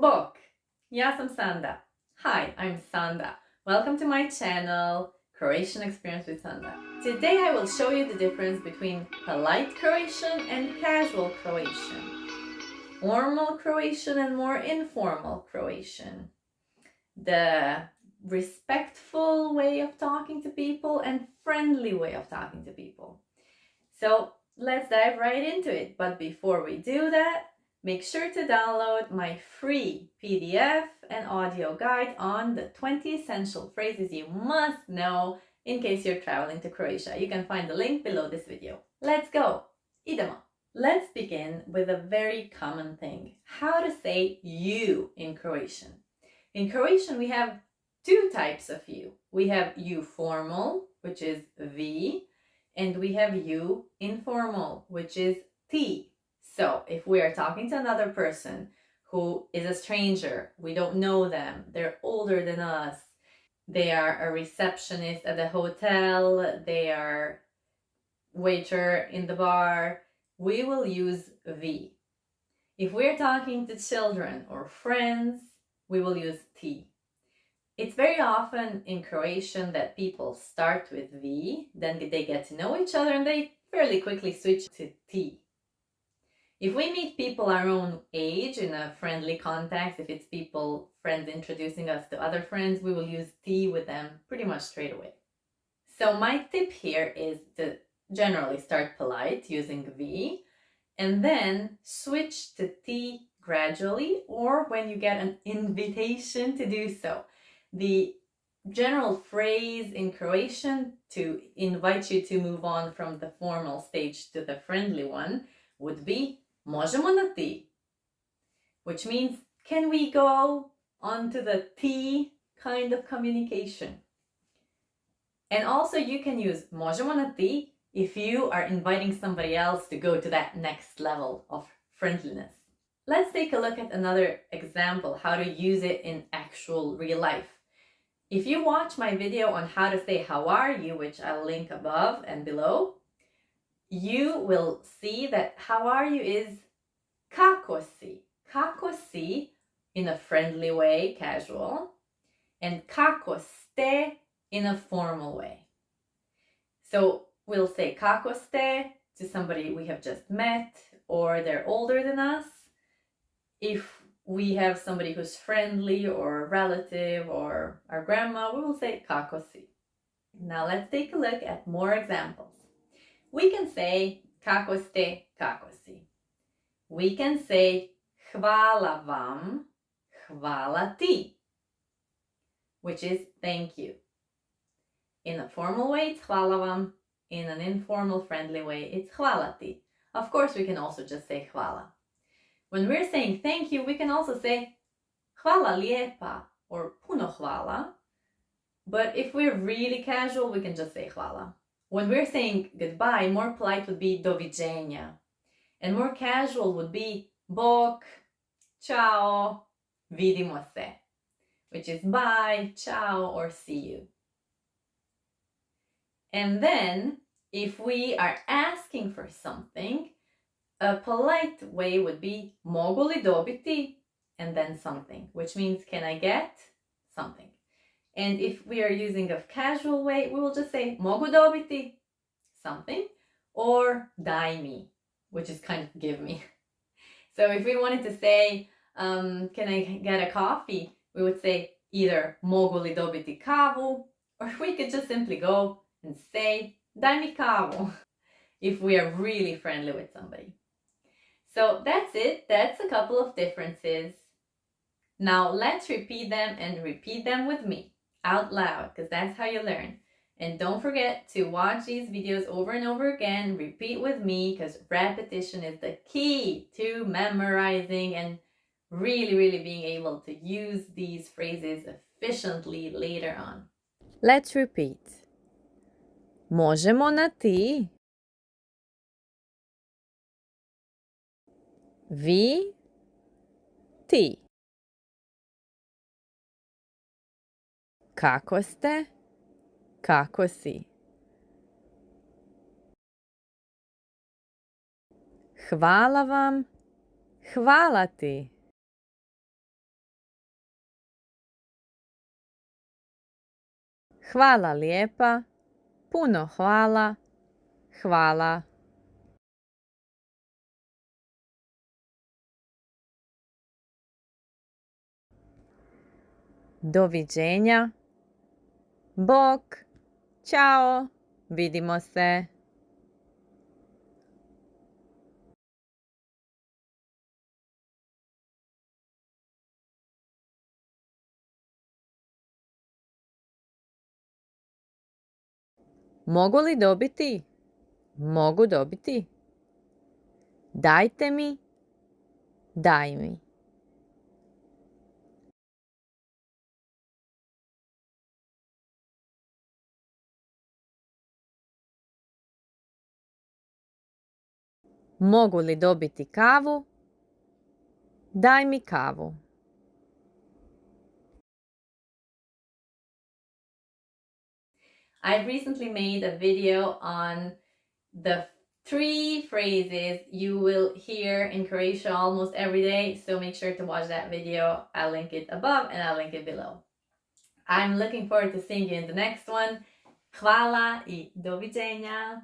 Bok. Ja sam Sanda. Hi, I'm Sanda. Welcome to my channel, Croatian Experience with Sanda. Today I will show you the difference between polite Croatian and casual Croatian, formal Croatian and more informal Croatian, the respectful way of talking to people and friendly way of talking to people. So let's dive right into it. But before we do that, make sure to download my free PDF and audio guide on the 20 essential phrases you must know in case you're traveling to Croatia. You can find the link below this video. Let's go! Idemo! Let's begin with a very common thing. How to say you in Croatian. In Croatian, we have two types of you. We have you formal, which is vi, and we have you informal, which is ti. So if we are talking to another person who is a stranger, we don't know them, they're older than us, they are a receptionist at the hotel, they are waiter in the bar, we will use vi. If we're talking to children or friends, we will use ti. It's very often in Croatian that people start with vi, then they get to know each other and they fairly quickly switch to ti. If we meet people our own age in a friendly context, if it's friends introducing us to other friends, we will use ti with them pretty much straight away. So my tip here is to generally start polite using vi and then switch to ti gradually or when you get an invitation to do so. The general phrase in Croatian to invite you to move on from the formal stage to the friendly one would be možemo na ti, which means can we go on to the ti kind of communication. And also you can use možemo na ti if you are inviting somebody else to go to that next level of friendliness. Let's take a look at another example, how to use it in actual real life. If you watch my video on how to say how are you, which I'll link above and below, you will see that how are you is kako si. Kako si in a friendly way, casual, and kako ste in a formal way. So we'll say kako ste to somebody we have just met or they're older than us. If we have somebody who's friendly or a relative or our grandma, we will say kako si. Now let's take a look at more examples. We can say kako ste, kako si. We can say hvala vam, hvala ti, which is thank you. In a formal way, it's hvala vam. In an informal, friendly way, it's hvala ti. Of course, we can also just say hvala. When we're saying thank you, we can also say hvala lijepa or puno hvala. But if we're really casual, we can just say hvala. When we're saying goodbye, more polite would be doviđenja. And more casual would be bok, ciao, vidimo se, which is bye, ciao, or see you. And then, if we are asking for something, a polite way would be mogu li dobiti and then something, which means can I get something. And if we are using a casual way, we will just say mogu dobiti something or daj mi, which is kind of give me. So if we wanted to say, can I get a coffee? We would say either mogu li dobiti kavu, or we could just simply go and say daj mi kavu if we are really friendly with somebody. So that's it. That's a couple of differences. Now let's repeat them and repeat them with me out loud because that's how you learn. And don't forget to watch these videos over and over again. Repeat with me because repetition is the key to memorizing and really being able to use these phrases efficiently later on. Let's repeat. Možemo na ti. Vi, ti. Kako ste? Kako si? Hvala vam. Hvala ti. Hvala lijepa. Puno hvala. Hvala. Doviđenja. Bok. Ćao. Vidimo se. Mogu li dobiti? Mogu dobiti. Dajte mi. Daj mi. Mogu li dobiti kavu? Daj mi kavu. I recently made a video on the 3 phrases you will hear in Croatia almost every day, so make sure to watch that video. I'll link it above and I'll link it below. I'm looking forward to seeing you in the next one. Hvala I doviđenja.